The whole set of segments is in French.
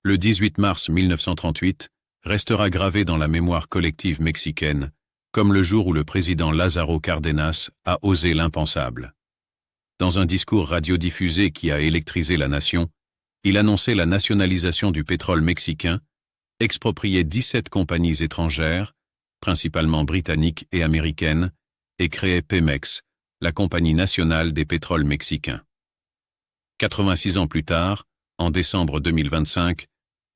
Le 18 mars 1938 restera gravé dans la mémoire collective mexicaine comme le jour où le président Lázaro Cárdenas a osé l'impensable. Dans un discours radiodiffusé qui a électrisé la nation, il annonçait la nationalisation du pétrole mexicain, expropriait 17 compagnies étrangères, principalement britanniques et américaines, et créait Pemex, la compagnie nationale des pétroles mexicains. 86 ans plus tard, en décembre 2025,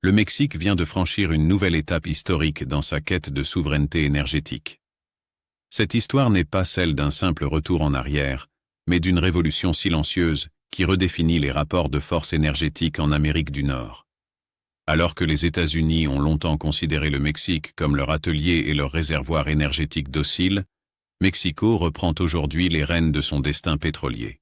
le Mexique vient de franchir une nouvelle étape historique dans sa quête de souveraineté énergétique. Cette histoire n'est pas celle d'un simple retour en arrière, mais d'une révolution silencieuse qui redéfinit les rapports de force énergétique en Amérique du Nord. Alors que les États-Unis ont longtemps considéré le Mexique comme leur atelier et leur réservoir énergétique docile, Mexico reprend aujourd'hui les rênes de son destin pétrolier.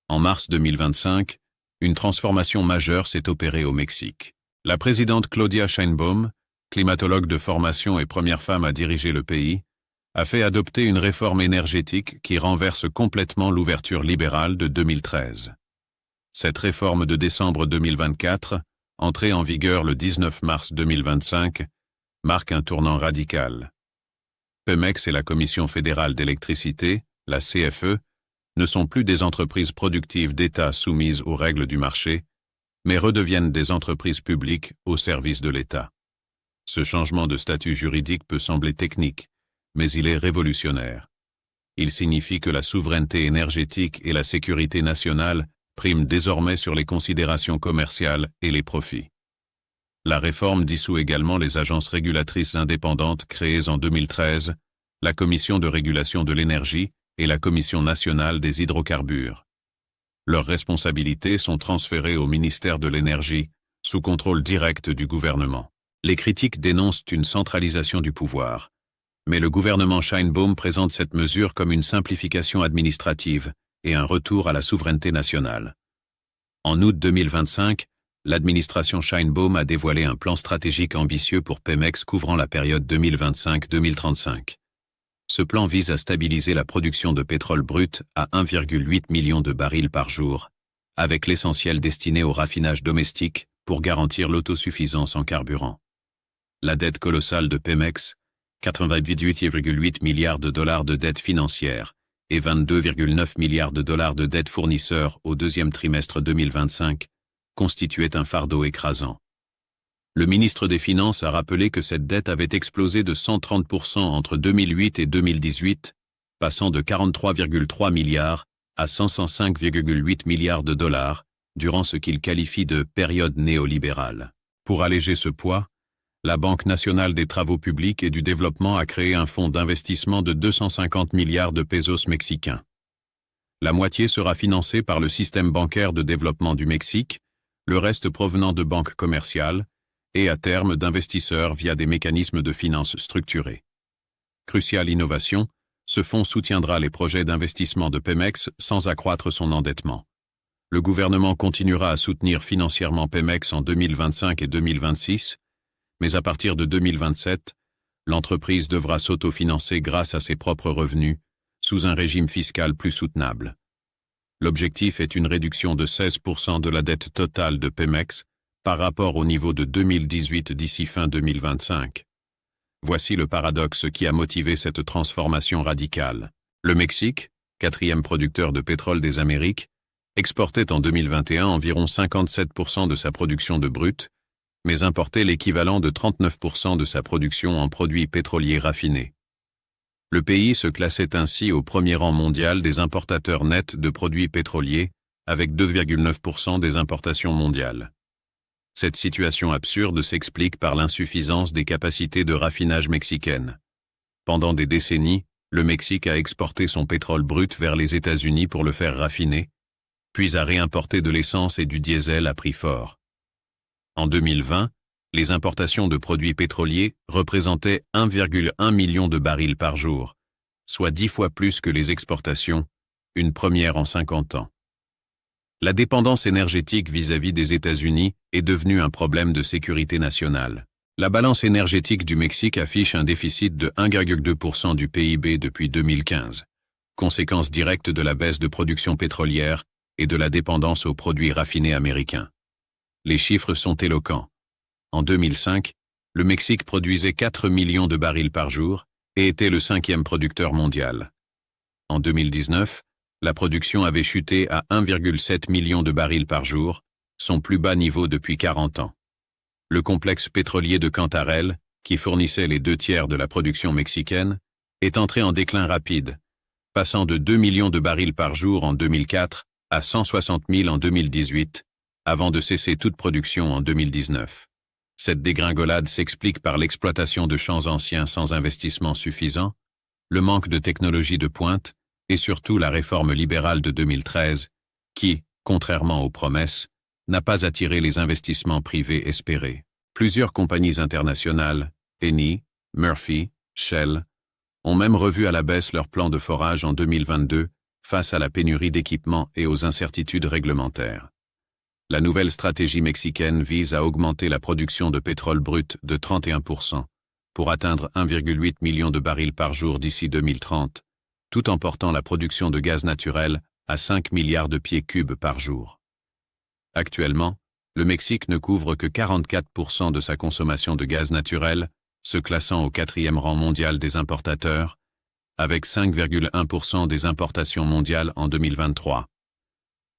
En mars 2025, une transformation majeure s'est opérée au Mexique. La présidente Claudia Sheinbaum, climatologue de formation et première femme à diriger le pays, a fait adopter une réforme énergétique qui renverse complètement l'ouverture libérale de 2013. Cette réforme de décembre 2024, entrée en vigueur le 19 mars 2025, marque un tournant radical. Pemex et la Commission fédérale d'électricité, la CFE, ne sont plus des entreprises productives d'État soumises aux règles du marché, mais redeviennent des entreprises publiques au service de l'État. Ce changement de statut juridique peut sembler technique, mais il est révolutionnaire. Il signifie que la souveraineté énergétique et la sécurité nationale priment désormais sur les considérations commerciales et les profits. La réforme dissout également les agences régulatrices indépendantes créées en 2013, la Commission de régulation de l'énergie et la Commission nationale des hydrocarbures. Leurs responsabilités sont transférées au ministère de l'Énergie, sous contrôle direct du gouvernement. Les critiques dénoncent une centralisation du pouvoir, mais le gouvernement Sheinbaum présente cette mesure comme une simplification administrative et un retour à la souveraineté nationale. En août 2025, l'administration Sheinbaum a dévoilé un plan stratégique ambitieux pour Pemex couvrant la période 2025-2035. Ce plan vise à stabiliser la production de pétrole brut à 1,8 million de barils par jour, avec l'essentiel destiné au raffinage domestique pour garantir l'autosuffisance en carburant. La dette colossale de Pemex, 88,8 milliards de dollars de dette financière et 22,9 milliards de dollars de dette fournisseur au deuxième trimestre 2025, constituait un fardeau écrasant. Le ministre des Finances a rappelé que cette dette avait explosé de 130% entre 2008 et 2018, passant de 43,3 milliards à 505,8 milliards de dollars, durant ce qu'il qualifie de période néolibérale. Pour alléger ce poids, la Banque nationale des travaux publics et du développement a créé un fonds d'investissement de 250 milliards de pesos mexicains. La moitié sera financée par le système bancaire de développement du Mexique, le reste provenant de banques commerciales, et à terme d'investisseurs via des mécanismes de finances structurés. Cruciale innovation, ce fonds soutiendra les projets d'investissement de Pemex sans accroître son endettement. Le gouvernement continuera à soutenir financièrement Pemex en 2025 et 2026, mais à partir de 2027, l'entreprise devra s'autofinancer grâce à ses propres revenus, sous un régime fiscal plus soutenable. L'objectif est une réduction de 16% de la dette totale de Pemex par rapport au niveau de 2018 d'ici fin 2025. Voici le paradoxe qui a motivé cette transformation radicale. Le Mexique, quatrième producteur de pétrole des Amériques, exportait en 2021 environ 57% de sa production de brut, mais importait l'équivalent de 39% de sa production en produits pétroliers raffinés. Le pays se classait ainsi au premier rang mondial des importateurs nets de produits pétroliers, avec 2,9% des importations mondiales. Cette situation absurde s'explique par l'insuffisance des capacités de raffinage mexicaines. Pendant des décennies, le Mexique a exporté son pétrole brut vers les États-Unis pour le faire raffiner, puis a réimporté de l'essence et du diesel à prix fort. En 2020, les importations de produits pétroliers représentaient 1,1 million de barils par jour, soit 10 fois plus que les exportations, une première en 50 ans. La dépendance énergétique vis-à-vis des États-Unis est devenue un problème de sécurité nationale. La balance énergétique du Mexique affiche un déficit de 1,2% du PIB depuis 2015, conséquence directe de la baisse de production pétrolière et de la dépendance aux produits raffinés américains. Les chiffres sont éloquents. En 2005, le Mexique produisait 4 millions de barils par jour et était le 5e producteur mondial. En 2019, la production avait chuté à 1,7 million de barils par jour, son plus bas niveau depuis 40 ans. Le complexe pétrolier de Cantarell, qui fournissait les 2/3 de la production mexicaine, est entré en déclin rapide, passant de 2 millions de barils par jour en 2004 à 160 000 en 2018, avant de cesser toute production en 2019. Cette dégringolade s'explique par l'exploitation de champs anciens sans investissement suffisant, le manque de technologie de pointe et surtout la réforme libérale de 2013 qui, contrairement aux promesses, n'a pas attiré les investissements privés espérés. Plusieurs compagnies internationales, Eni, Murphy, Shell, ont même revu à la baisse leur plan de forage en 2022 face à la pénurie d'équipements et aux incertitudes réglementaires. La nouvelle stratégie mexicaine vise à augmenter la production de pétrole brut de 31% pour atteindre 1,8 million de barils par jour d'ici 2030, tout en portant la production de gaz naturel à 5 milliards de pieds cubes par jour. Actuellement, le Mexique ne couvre que 44% de sa consommation de gaz naturel, se classant au 4e rang mondial des importateurs, avec 5,1% des importations mondiales en 2023.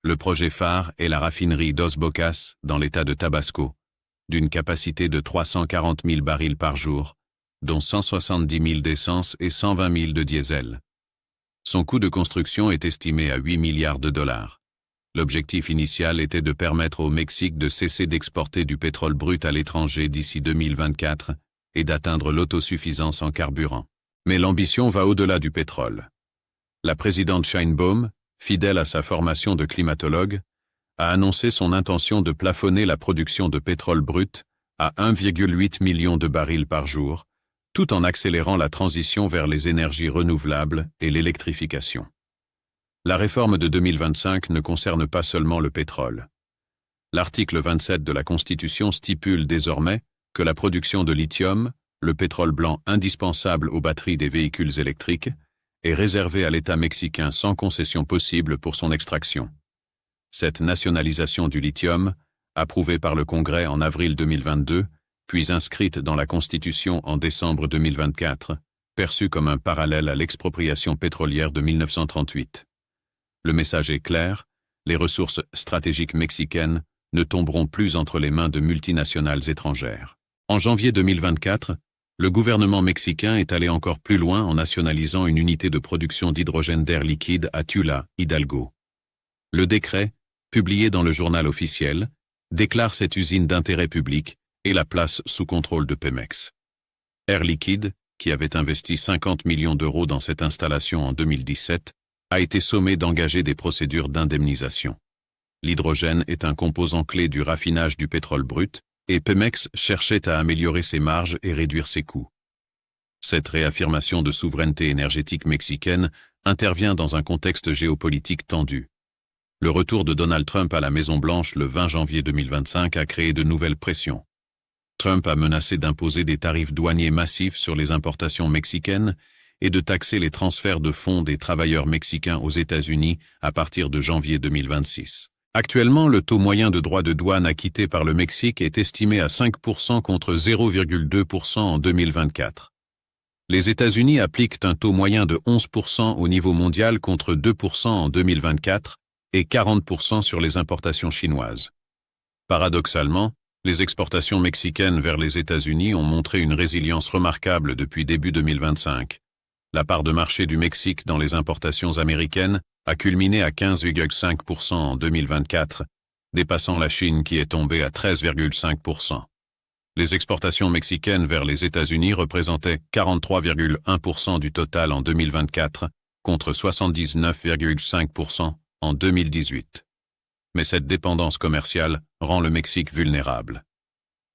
Le projet phare est la raffinerie Dos Bocas, dans l'état de Tabasco, d'une capacité de 340 000 barils par jour, dont 170 000 d'essence et 120 000 de diesel. Son coût de construction est estimé à 8 milliards de dollars. L'objectif initial était de permettre au Mexique de cesser d'exporter du pétrole brut à l'étranger d'ici 2024 et d'atteindre l'autosuffisance en carburant. Mais l'ambition va au-delà du pétrole. La présidente Sheinbaum, fidèle à sa formation de climatologue, a annoncé son intention de plafonner la production de pétrole brut à 1,8 million de barils par jour, tout en accélérant la transition vers les énergies renouvelables et l'électrification. La réforme de 2025 ne concerne pas seulement le pétrole. L'article 27 de la Constitution stipule désormais que la production de lithium, le pétrole blanc indispensable aux batteries des véhicules électriques, est réservée à l'État mexicain sans concession possible pour son extraction. Cette nationalisation du lithium, approuvée par le Congrès en avril 2022, puis inscrite dans la Constitution en décembre 2024, perçue comme un parallèle à l'expropriation pétrolière de 1938. Le message est clair, les ressources stratégiques mexicaines ne tomberont plus entre les mains de multinationales étrangères. En janvier 2024, le gouvernement mexicain est allé encore plus loin en nationalisant une unité de production d'hydrogène d'air liquide à Tula, Hidalgo. Le décret, publié dans le journal officiel, déclare cette usine d'intérêt public et la place sous contrôle de Pemex. Air Liquide, qui avait investi 50 millions d'euros dans cette installation en 2017, a été sommé d'engager des procédures d'indemnisation. L'hydrogène est un composant clé du raffinage du pétrole brut, et Pemex cherchait à améliorer ses marges et réduire ses coûts. Cette réaffirmation de souveraineté énergétique mexicaine intervient dans un contexte géopolitique tendu. Le retour de Donald Trump à la Maison-Blanche le 20 janvier 2025 a créé de nouvelles pressions. Trump a menacé d'imposer des tarifs douaniers massifs sur les importations mexicaines et de taxer les transferts de fonds des travailleurs mexicains aux États-Unis à partir de janvier 2026. Actuellement, le taux moyen de droits de douane acquitté par le Mexique est estimé à 5% contre 0,2% en 2024. Les États-Unis appliquent un taux moyen de 11% au niveau mondial contre 2% en 2024 et 40% sur les importations chinoises. Paradoxalement, les exportations mexicaines vers les États-Unis ont montré une résilience remarquable depuis début 2025. La part de marché du Mexique dans les importations américaines a culminé à 15,5% en 2024, dépassant la Chine qui est tombée à 13,5%. Les exportations mexicaines vers les États-Unis représentaient 43,1% du total en 2024, contre 79,5% en 2018. Mais cette dépendance commerciale rend le Mexique vulnérable.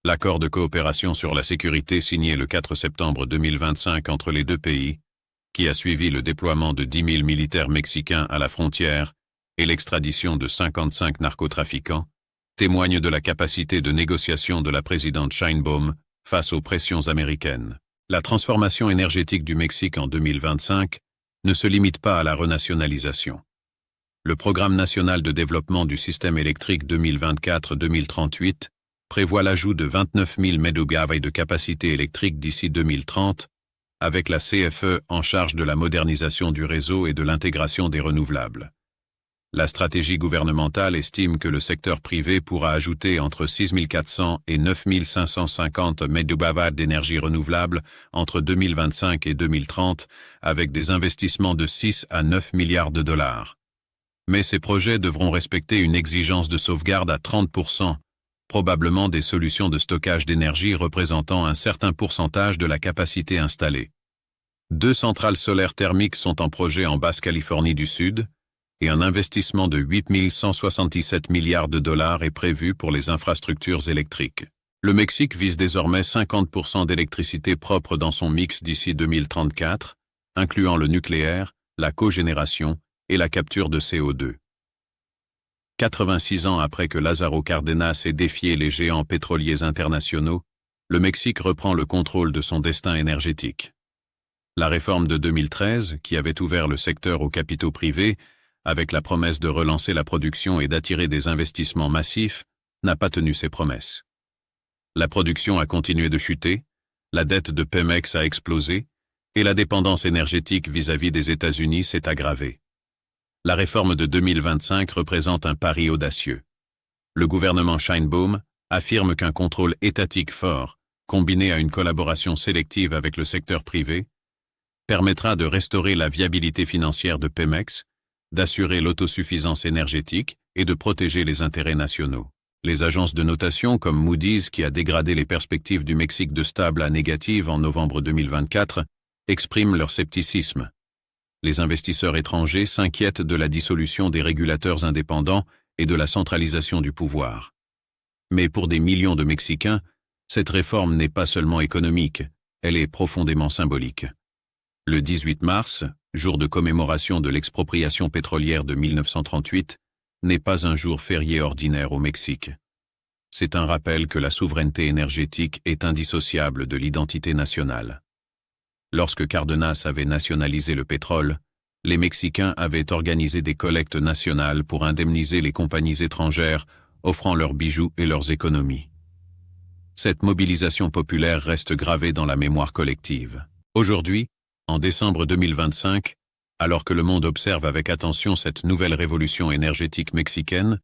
L'accord de coopération sur la sécurité signé le 4 septembre 2025 entre les deux pays, qui a suivi le déploiement de 10 000 militaires mexicains à la frontière et l'extradition de 55 narcotrafiquants, témoigne de la capacité de négociation de la présidente Sheinbaum face aux pressions américaines. La transformation énergétique du Mexique en 2025 ne se limite pas à la renationalisation. Le Programme national de développement du système électrique 2024-2038 prévoit l'ajout de 29 000 MW de capacité électrique d'ici 2030, avec la CFE en charge de la modernisation du réseau et de l'intégration des renouvelables. La stratégie gouvernementale estime que le secteur privé pourra ajouter entre 6 400 et 9 550 MW d'énergie renouvelable entre 2025 et 2030, avec des investissements de 6 à 9 milliards de dollars. Mais ces projets devront respecter une exigence de sauvegarde à 30%, probablement des solutions de stockage d'énergie représentant un certain pourcentage de la capacité installée. 2 centrales solaires thermiques sont en projet en Basse-Californie du Sud, et un investissement de 8 177 milliards de dollars est prévu pour les infrastructures électriques. Le Mexique vise désormais 50% d'électricité propre dans son mix d'ici 2034, incluant le nucléaire, la cogénération et la capture de CO2. 86 ans après que Lázaro Cárdenas ait défié les géants pétroliers internationaux, le Mexique reprend le contrôle de son destin énergétique. La réforme de 2013, qui avait ouvert le secteur aux capitaux privés, avec la promesse de relancer la production et d'attirer des investissements massifs, n'a pas tenu ses promesses. La production a continué de chuter, la dette de Pemex a explosé, et la dépendance énergétique vis-à-vis des États-Unis s'est aggravée. La réforme de 2025 représente un pari audacieux. Le gouvernement Sheinbaum affirme qu'un contrôle étatique fort, combiné à une collaboration sélective avec le secteur privé, permettra de restaurer la viabilité financière de Pemex, d'assurer l'autosuffisance énergétique et de protéger les intérêts nationaux. Les agences de notation comme Moody's, qui a dégradé les perspectives du Mexique de stable à négative en novembre 2024, expriment leur scepticisme. Les investisseurs étrangers s'inquiètent de la dissolution des régulateurs indépendants et de la centralisation du pouvoir. Mais pour des millions de Mexicains, cette réforme n'est pas seulement économique, elle est profondément symbolique. Le 18 mars, jour de commémoration de l'expropriation pétrolière de 1938, n'est pas un jour férié ordinaire au Mexique. C'est un rappel que la souveraineté énergétique est indissociable de l'identité nationale. Lorsque Cárdenas avait nationalisé le pétrole, les Mexicains avaient organisé des collectes nationales pour indemniser les compagnies étrangères offrant leurs bijoux et leurs économies. Cette mobilisation populaire reste gravée dans la mémoire collective. Aujourd'hui, en décembre 2025, alors que le monde observe avec attention cette nouvelle révolution énergétique mexicaine,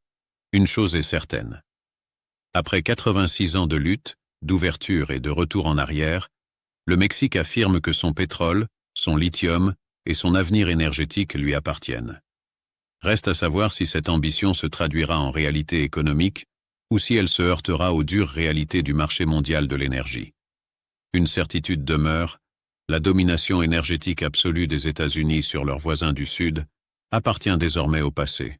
une chose est certaine. Après 86 ans de lutte, d'ouverture et de retour en arrière, le Mexique affirme que son pétrole, son lithium et son avenir énergétique lui appartiennent. Reste à savoir si cette ambition se traduira en réalité économique ou si elle se heurtera aux dures réalités du marché mondial de l'énergie. Une certitude demeure: la domination énergétique absolue des États-Unis sur leurs voisins du Sud appartient désormais au passé.